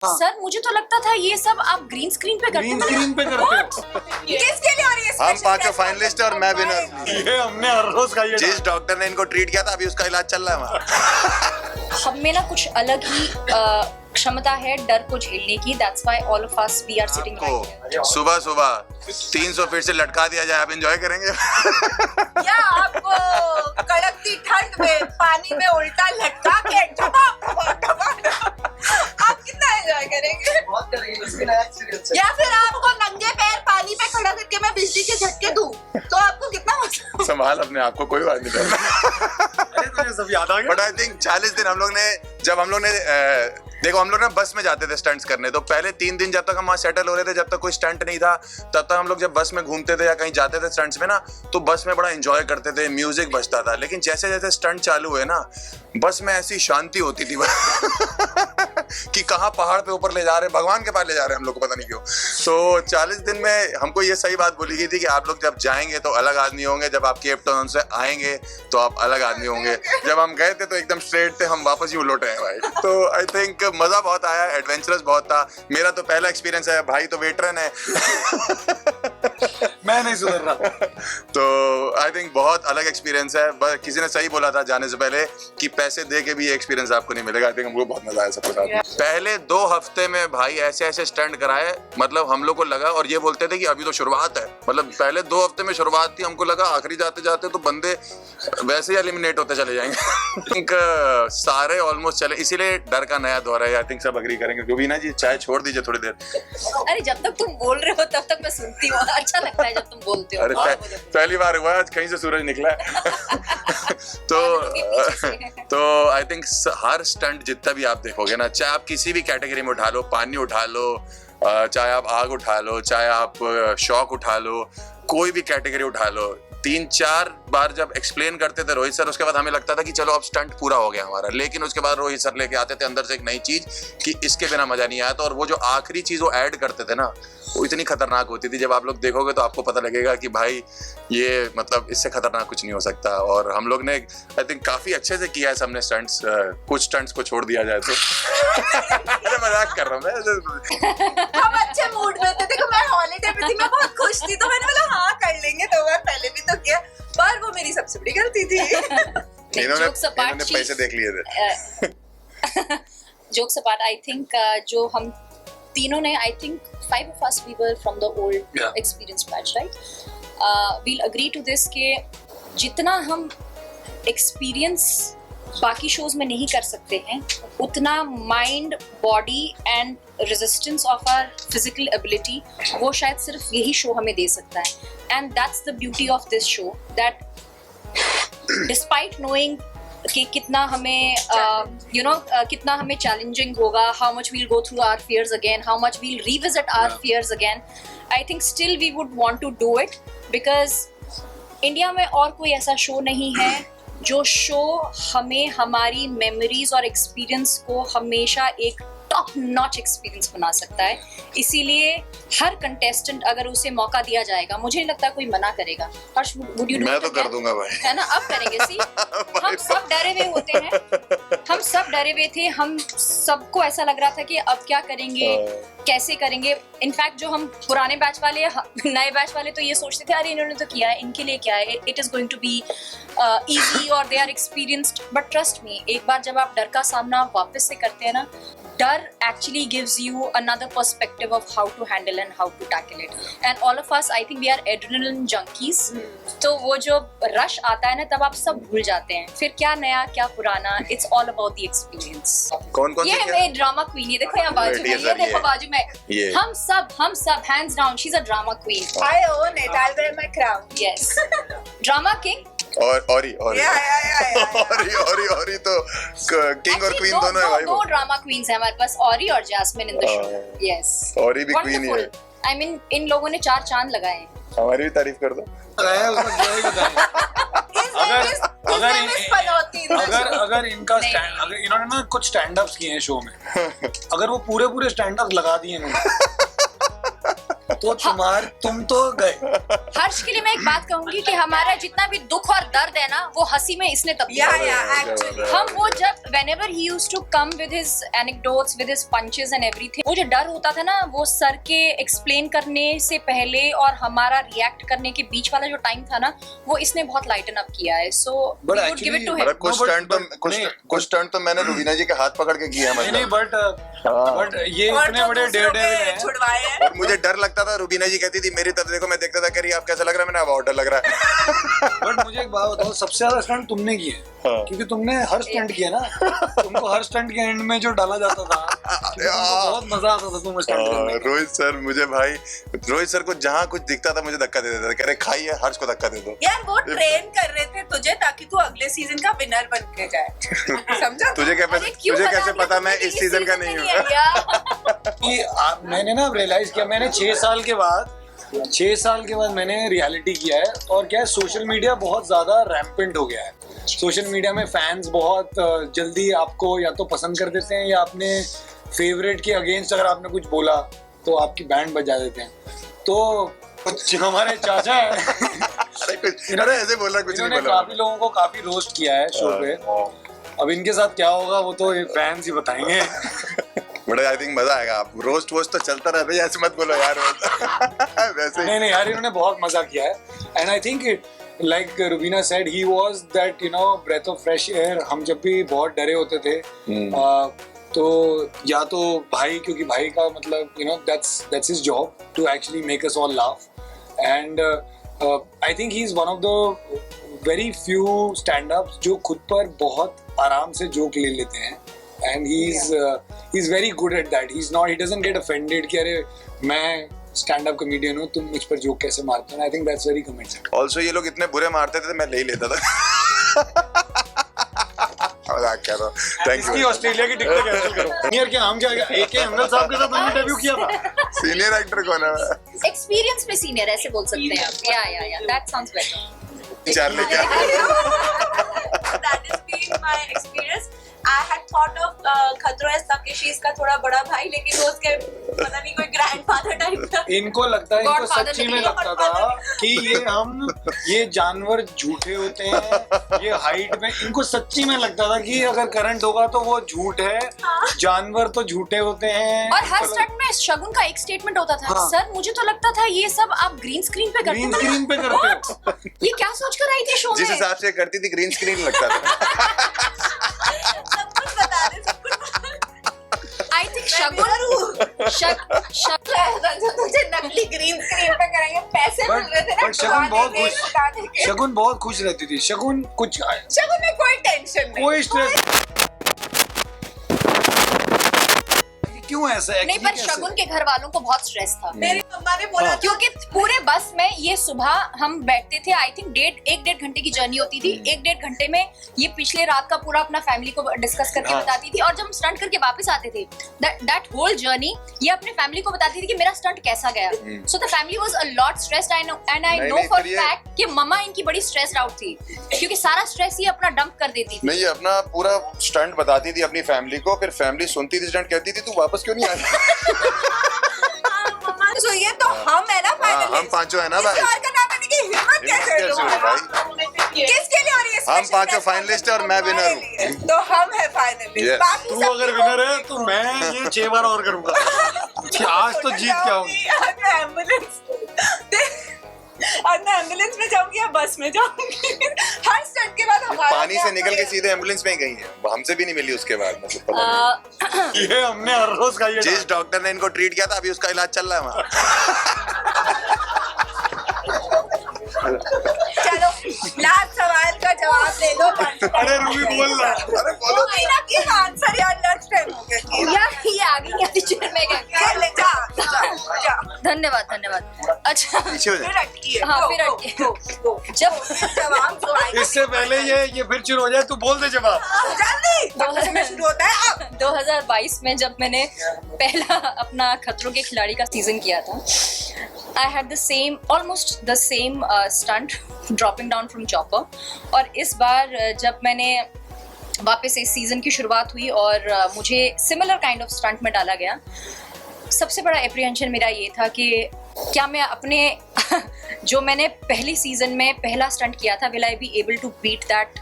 Sir मुझे तो लगता था ये सब आप ग्रीन स्क्रीन पे करते हो। किसके लिए? और ये हम पांचों फाइनलिस्ट और मैं विनर। ये हमने हर रोज खाई है। जिस डॉक्टर ने इनको ट्रीट किया था अभी उसका इलाज चल रहा है वहाँ। हम में ना कुछ अलग ही क्षमता है डर को झेलने की। That's why all of us we are sitting right here. सुबह सुबह 300 फीट से लटका दिया जाए, आप एंजॉय करेंगे? या आपको कड़कती ठंड में पानी में उल्टा लटका के आप कितना एंजॉय करेंगे? बहुत करेंगे, उसकी नया एक्सपीरियंस है। या फिर आपको नंगे पैर पानी पे खड़ा करके मैं बिजली के झटके दूं तो आपको कितना मजा? संभाल अपने आप को, कोई बात नहीं करना। अरे तुझे सब याद आ गया। बट आई थिंक 40 दिन हम लोग ने देखो, हम लोग ना बस में जाते थे स्टंट्स करने, तो पहले 3 दिन जब तक हम वहाँ सेटल हो रहे थे, जब तक कोई स्टंट नहीं था, तब तक हम लोग जब बस में घूमते थे या कहीं जाते थे स्टंट्स में ना, तो बस में बड़ा एंजॉय करते थे, म्यूजिक बजता था। लेकिन जैसे जैसे स्टंट चालू हुए ना, बस में ऐसी शांति होती थी कि कहाँ पहाड़ पे ऊपर ले जा रहे हैं, भगवान के पास ले जा रहे हैं हम लोग को, पता नहीं क्यों। तो 40 दिन में हमको ये सही बात बोली गई थी कि आप लोग जब जाएंगे तो अलग आदमी होंगे, जब आप केप टाउन से आएंगे तो आप अलग आदमी होंगे। जब हम गए थे तो एकदम स्ट्रेट थे, हम वापस यूं लौटे हैं भाई। तो आई थिंक मजा बहुत आया, एडवेंचरस बहुत था। मेरा तो पहला एक्सपीरियंस है, भाई तो वेटरन है। मैं नहीं सुधर रहा। तो आई थिंक बहुत अलग एक्सपीरियंस है। बस किसी ने सही बोला था जाने से पहले कि पैसे दे के भी ये एक्सपीरियंस आपको नहीं मिलेगा। आई थिंक हमको बहुत मजा आया सबके साथ। पहले 2 हफ्ते में भाई ऐसे ऐसे स्टंट कराए, मतलब हम लोग को लगा, और ये बोलते थे कि अभी तो शुरुआत है, मतलब पहले 2 हफ्ते में शुरुआत थी, हमको लगा आखिरी जाते जाते तो बंदे वैसे ही एलिमिनेट होते चले जाएंगे। आई थिंक सारे ऑलमोस्ट चले, इसीलिए डर का नया दौर है। आई थिंक सब अग्री करेंगे। क्योंकि ना जी, चाय छोड़ दीजिए थोड़ी देर। अरे जब तक तुम बोल रहे हो तब तक मैं सुनती हूँ, अच्छा लगता है जब तुम बोलते हो। अरे पहली बार हुआ आज कहीं से सूरज निकला है। तो आई थिंक हर स्टंट जितना भी आप देखोगे ना, चाहे आप किसी भी कैटेगरी में उठा लो, पानी उठा लो, चाहे आप आग उठा लो, चाहे आप शौक उठा लो, कोई भी कैटेगरी उठा लो, 3-4 बार जब एक्सप्लेन करते थे रोहित सर, उसके बाद हमें लगता था कि चलो अब स्टंट पूरा हो गया हमारा। लेकिन उसके बाद रोहित सर लेके आते थे अंदर से एक नई चीज कि इसके बिना मजा नहीं आया था। और वो जो आखिरी चीज वो ऐड करते थे ना, वो इतनी खतरनाक होती थी। जब आप लोग देखोगे तो आपको पता लगेगा कि भाई ये मतलब इससे खतरनाक कुछ नहीं हो सकता। और हम लोग ने आई थिंक काफी अच्छे से किया है सबने स्टंट्स। कुछ स्टंट्स को छोड़ दिया जाए तो। अरे मजाक कर रहा हूँ मैं। हम अच्छे मूड में थे। देखो मैं हॉलीडे पे थी, मैं बहुत खुश थी, तो मैंने बोला हाँ कर लेंगे। 2 बार पहले भी तो किया, पर वो मेरी सबसे बड़ी गलती थी। इन्होंने पैसे देख लिए थे। जोक्स अपार्ट, आई थिंक जो हम तीनों ने, I think 5 of us we were from the old experience batch, right? We'll agree to this कि जितना हम एक्सपीरियंस बाकी शोज में नहीं कर सकते हैं, उतना mind, body and resistance of our physical ability वो शायद सिर्फ यही शो हमें दे सकता है। And that's the beauty of this show, that despite knowing कि कितना हमें कितना हमें चैलेंजिंग होगा, how much we'll go through our fears again, how much we'll revisit our fears again, I think still we would want to do it, because India में और कोई ऐसा शो नहीं है जो शो हमें हमारी मेमोरीज और एक्सपीरियंस को हमेशा एक टॉप नॉच एक्सपीरियंस बना सकता है। इसीलिए हर कंटेस्टेंट अगर उसे मौका दिया जाएगा, मुझे नहीं लगता कोई मना करेगा। हर्ष, वुड यू डू? मैं तो कर दूंगा भाई, है ना? अब करेंगे। सी हम सब डरे हुए होते हैं, हम सब डरे हुए थे, हम सबको ऐसा लग रहा था कि अब क्या करेंगे, कैसे करेंगे। इनफैक्ट जो हम पुराने बैच वाले, नए बैच वाले तो ये सोचते थे अरे इन्होंने तो किया है, इनके लिए क्या है, it is going to be easy और they are experienced. But trust me, एक बार जब आप डर का सामना वापस से करते हैं ना, डर actually gives you another perspective of how to handle and how to tackle it. And all of us, I think we are adrenaline junkies. तो वो जो rush आता है ना, तब आप सब भूल जाते हैं, फिर क्या नया क्या पुराना, it's all about the experience. कौन ये मैं ड्रामा क्वीन, ये देखो यहाँ बाजू में, ये देखो बाजू में, हम सब hands down, she's a drama queen. I own it, I'll wear my crown. Yes. Drama king. और औरी तो किंग और क्वीन दोनों है भाई। दो ड्रामा क्वींस हैं हमारे पास, औरी और Jasmin in the show. Yes, Orry भी क्वीन ही है। आई मीन इन लोगों ने 4 चांद लगाए हैं। हमारी भी तारीफ कर दो। अगर इनका अगर इन्होंने ना कुछ स्टैंड अप्स किए हैं शो में, अगर वो पूरे स्टैंड अप्स लगा दिए इन्होंने, तो तुम तो गए। हर्ष के लिए मैं एक बात कहूंगी कि हमारा जितना भी दुख और दर्द है ना वो हंसी में इसने तब्दील कर दिया। एक्चुअली हम वो जब whenever he used to come with his anecdotes, with his punches and everything, वो जो डर होता था ना वो सर के एक्सप्लेन करने से पहले और हमारा रिएक्ट करने के बीच वाला जो टाइम था ना वो इसने बहुत लाइटन अप किया है। सो But we would give it to him. मतलब कुछ स्टंट तो मैंने रुबीना जी के हाथ पकड़ के किया नहीं मतलब। बट ये और इतने तो बड़े दूसरों डेविल के हैं। छुड़वाए हैं। और मुझे डर लगता था, रुबीना जी कहती थी मेरी तरफ देखो, मैं देखता था करिए आप कैसा लग रहा है, मैंने अब और डर लग रहा है। बट मुझे एक बात बताओ, सबसे ज्यादा स्टंट तुमने किए हैं। हाँ। क्योंकि तुमने हर स्टंट किया ना, तुमको हर स्टंट के एंड में जो डाला जाता था क्योंकि तुमको बहुत मजा आता था तुम स्टंट करने में। रोहित सर मुझे भाई, रोहित सर को जहाँ कुछ दिखता था मुझे धक्का दे देता था, कह रहे खाइए हर्ष को धक्का दे दो। यार वो ट्रेन कर रहे थे तुझे ताकि तू अगले सीजन का विनर बन के जाए। समझा? तुझे अरे क्यों तुझे बता कैसे दिया पता तुमने मैं कि इस सीजन का नहीं हूँ? कि मैंने ना रियलाइज किया, मैंने 6 साल के बाद मैंने रियलिटी किया है। और क्या है, सोशल मीडिया बहुत ज्यादा रैम्पेंट हो गया है। सोशल मीडिया में फैंस बहुत जल्दी आपको या तो पसंद कर देते हैं या अपने फेवरेट के अगेंस्ट अगर आपने कुछ बोला तो आपकी बैंड बजा देते हैं। तो कुछ हमारे चाचा है अरे ऐसे बोल रहा, कुछ नहीं इन्होंने बोला। काफी लोगों को काफी रोस्ट किया है शो पे। अब इनके साथ क्या होगा वो तो फैंस ही बताएंगे। बट आई थिंक मजा आएगा। आप रोस्ट वोस्ट तो चलता रहता है, ऐसे मत बोलो यार। वैसे नहीं यार, इन्होंने बहुत मजा किया है। And I think like Rubina said, he was that breath of fresh air। हम जब भी बहुत डरे होते थे तो या तो भाई, क्योंकि भाई का मतलब that's his job to actually make us all laugh। and I think he is one of the very few stand-ups जो खुद पर बहुत आराम से जोक ले लेते हैं। and he's very good at that। he doesn't get offended कि अरे मैं स्टैंड अप कॉमेडियन हूँ, तुम मुझ पर जोक कैसे मारते हो। I think that's very commendable. Also ये लोग इतने बुरे मारते थे मैं ले ही लेता था। मजाक कर रहा हूँ। थैंक इसकी यू। ऑस्ट्रेलिया की टिकट कैंसिल करो। सीनियर के नाम क्या AK अमजद साहब के साथ मैंने डेब्यू किया था। सीनियर एक्टर कौन है? एक्सपीरियंस में सीनियर ऐसे बोल सकते हैं आप। या दैट साउंड्स बेटर। चार लेके That has been my experience। I had thought of खतरों है तकेशीस का थोड़ा बड़ा भाई, लेकिन वो उसके पता नहीं कोई ग्रैंडफादर टाइप था। इनको लगता है, इनको Godfather सच्ची में निकले, लगता था कि ये जानवर झूठे होते हैं, ये हाइट में इनको सच्ची में लगता था कि अगर करंट होगा तो वो झूठ है, जानवर तो झूठे होते हैं। और हर स्टंट में शगुन का एक स्टेटमेंट होता था, हाँ। सर मुझे तो लगता था ये सब आप ग्रीन स्क्रीन पे करते ग्रीन हो। स्क्रीन पे करते हो। ये क्या सोच कर आई थी शो जिस में? हिसाब से करती थी ग्रीन स्क्रीन लगता था। सब कुछ बता दे, सब कुछ आई थिंक शगुन तुझे नकली ग्रीन स्क्रीन पे करेंगे, पैसे मिल रहे थे ना। बट शगुन बहुत बता खुश, देंगे। शगुन बहुत खुश रहती थी। शगुन कुछ शगुन में कोई टेंशन नहीं, कोई स्ट्रेस। क्यों ऐसा है? नहीं, पर शगुन के घर वालों को बहुत स्ट्रेस था मेरी मम्मा ने बोला क्योंकि पूरे बस में ये सुबह हम बैठते थे। आई थिंक 1.5 घंटे की जर्नी होती थी। 1.5 घंटे में ये पिछले रात का पूरा अपना फैमिली को डिस्कस करके बताती थी, और जब हम स्टंट करके वापस आते थे दैट होल जर्नी ये अपने फैमिली को बताती थी कि मेरा स्टंट कैसा गया। So the family was a lot stressed. I know and I know for fact कि मम्मा इनकी बड़ी स्ट्रेस्ड आउट थी क्योंकि सारा स्ट्रेस ये अपना डंप कर देती थी। नहीं, ये अपना पूरा स्टंट बताती थी अपनी फैमिली को, फिर फैमिली सुनती थी स्टंट, कहती थी तू वापस क्यों नहीं आया? तो ये तो हम है ना फाइनली। हम पांचों है ना भाई। किसी और का नाम लेने की हिम्मत कैसे कैसे हुई भाई? किसके लिए हो रही है? हम special पांचों guest फाइनलिस्ट और मैं विनर हूँ। हमारे लिए। तो हम है फाइनलिस्ट। Yes। बाकी तू सब अगर विनर है तो मैं ये 6 बार और करूंगा कि आज तो जीत के आऊंगा। एम्बुलेंस में जाऊंगी या बस में जाऊंगी। हर स्टंट के बाद हमारा पानी से निकल के सीधे एम्बुलेंस में ही गई है, हमसे भी नहीं मिली उसके बाद। मतलब पता नहीं। ये हमने हर रोज का ये जिस डॉक्टर ने इनको ट्रीट किया था अभी उसका इलाज चल रहा है वहाँ। चलो लास्ट सवाल का जवाब दे दो। अरे रूबी बोल रहा। अरे बोलो। आंसर यार नेक्स्ट टाइम हो गया। यार ये आ गई यार चेयर में गया। ले जा। धन्यवाद। अच्छा पीछे हो जाए। फिर अटकी है। हाँ, Go, फिर go, अटकी है। go, go। जब जवाब जो आएगा इससे पहले ये फिर शुरू हो जाए, तू बोल दे जवाब। जल्दी। वापस से शुरू होता है अब। 2022 में जब मैंने पहला अपना खतरों के खिलाड़ी का सीजन किया था, I had the same almost the same stunt dropping down from chopper. और इस बार जब मैंने वापस इस सीजन की शुरुआत हुई और मुझे सिमिलर काइंड ऑफ स्टंट में डाला गया, सबसे बड़ा एप्रीहेंशन मेरा ये था कि क्या मैं अपने जो मैंने पहली सीजन में पहला स्टंट किया था, will I be able to beat that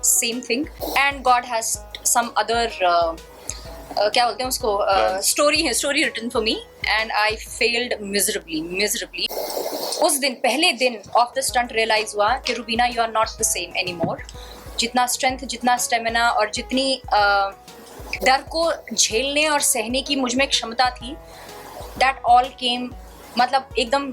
same thing? And God has some other क्या बोलते हैं उसको, story written for me, and I failed miserably. उस दिन, पहले दिन ऑफ द स्टंट रियलाइज हुआ कि Rubina, you are not the same any more. जितना स्ट्रेंथ, जितना स्टेमिना और जितनी डर को झेलने और सहने की मुझ में क्षमता थी, दैट ऑल केम, मतलब एकदम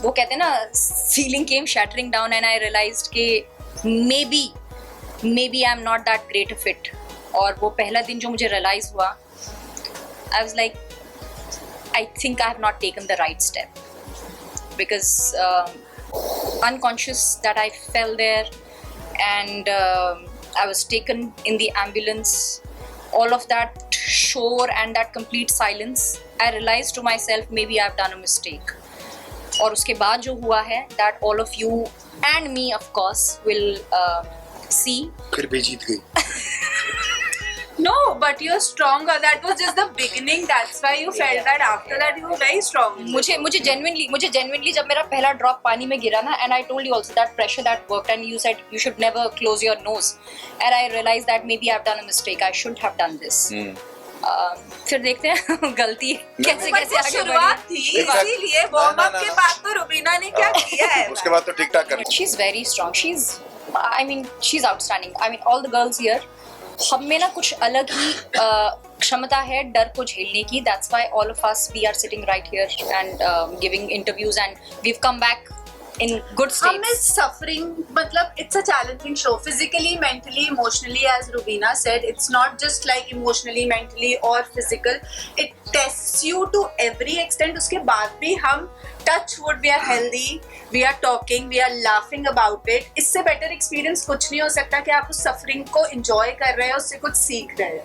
वो कहते हैं ना, ceiling came shattering down, and I realised कि maybe I am not that great a fit. और वो पहला दिन जो मुझे रियलाइज हुआ, I was like, I think I have not taken the right step, because unconscious that I fell there, and I was taken in the ambulance. All of that shore and that complete silence, I realized to myself, maybe I've done a mistake. और उसके बाद जो हुआ है, that all of you and me of course will see. फिर भी जीत गई. No, but you're stronger. That was just the beginning. That's why you felt that. After that, you were very strong. मुझे genuinely जब मेरा पहला drop पानी में गिरा ना, and I told you also that pressure that worked, and you said you should never close your nose, and I realized that maybe I've done a mistake. I shouldn't have done this. फिर देखते हैं गलती कैसे वो आगे शुरुआत बढ़ी. थी, इसीलिए वार्म अप के बाद तो रुबीना ने क्या किया है? उसके बाद तो ठीक ठाक कर. She's very strong. She's outstanding. I mean, all the girls here, हम में ना कुछ अलग ही क्षमता है डर को झेलने की. That's why all of us, we are sitting right here and giving interviews, and we've come back in good हमें states. suffering, मतलब it's a challenging show, physically, mentally, emotionally, as Rubina said. It's not just like emotionally, mentally or physical. It tests you to every extent. उसके बाद भी हम touch wood, we are healthy, we are talking, we are laughing about it. इससे better experience कुछ नहीं हो सकता कि आप उस suffering को enjoy कर रहे हैं, उससे कुछ सीख रहे हैं.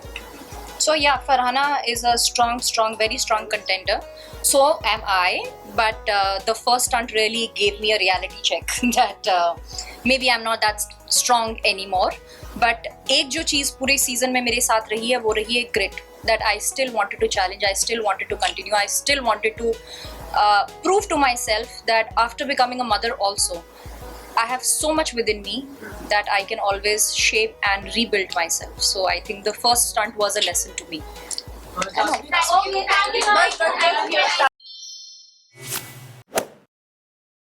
So yeah, Farhana is a strong, very strong contender. So am I. But the first stunt really gave me a reality check that maybe I'm not that strong anymore. But एक जो चीज़ पूरे season में मेरे साथ रही है, वो रही है grit. That I still wanted to challenge, I still wanted to continue, I still wanted to prove to myself that after becoming a mother also, I have so much within me that I can always shape and rebuild myself. So I think the first stunt was a lesson to me. Okay, thank you.